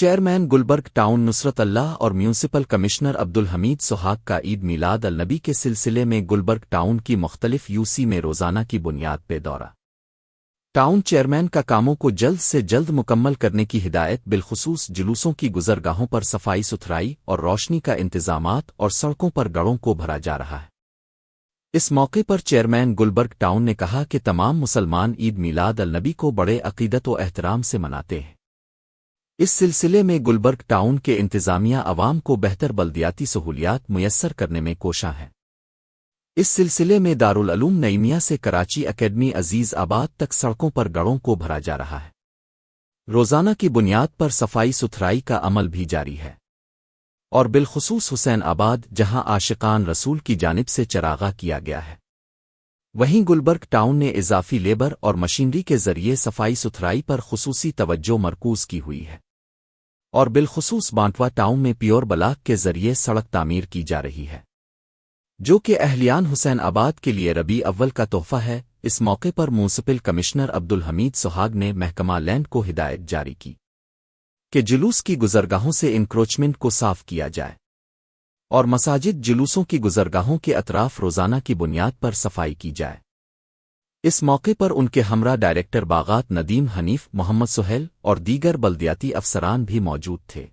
Chairman Gulberg town نصرت اللہ اور municipal commissioner Abdul Hamid سہاگ کا عید میلاد النبی کے سلسلے میں گلبرگ ٹاؤن کی مختلف یوسی میں روزانہ کی بنیاد پہ دورہ ٹاؤن چیئرمین کا کاموں کو جلد سے جلد مکمل کرنے کی ہدایت، بالخصوص جلوسوں کی گزرگاہوں پر صفائی ستھرائی اور روشنی کا انتظامات اور سڑکوں پر گڑوں کو بھرا جا رہا ہے۔ اس موقع پر چیئرمین گلبرگ ٹاؤن نے کہا کہ تمام مسلمان عید میلاد النبی کو بڑے عقیدت و احترام سے مناتے ہیں۔ اس سلسلے میں گلبرگ ٹاؤن کے انتظامیہ عوام کو بہتر بلدیاتی سہولیات میسر کرنے میں کوشاں ہے۔ اس سلسلے میں دارالعلوم نعیمیہ سے کراچی اکیڈمی عزیز آباد تک سڑکوں پر گڑوں کو بھرا جا رہا ہے۔ روزانہ کی بنیاد پر صفائی ستھرائی کا عمل بھی جاری ہے، اور بالخصوص حسین آباد جہاں عاشقان رسول کی جانب سے چراغاں کیا گیا ہے، وہیں گلبرگ ٹاؤن نے اضافی لیبر اور مشینری کے ذریعے صفائی ستھرائی پر خصوصی توجہ مرکوز کی ہوئی ہے، اور بالخصوص بانٹوا ٹاؤن میں پیور بلاک کے ذریعے سڑک تعمیر کی جا رہی ہے، جو کہ اہلیان حسین آباد کے لیے ربیع اول کا تحفہ ہے۔ اس موقع پر میونسپل کمشنر عبدالحمید سہاگ نے محکمہ لینڈ کو ہدایت جاری کی کہ جلوس کی گزرگاہوں سے انکروچمنٹ کو صاف کیا جائے اور مساجد جلوسوں کی گزرگاہوں کے اطراف روزانہ کی بنیاد پر صفائی کی جائے۔ اس موقع پر ان کے ہمراہ ڈائریکٹر باغات ندیم حنیف، محمد سہیل اور دیگر بلدیاتی افسران بھی موجود تھے۔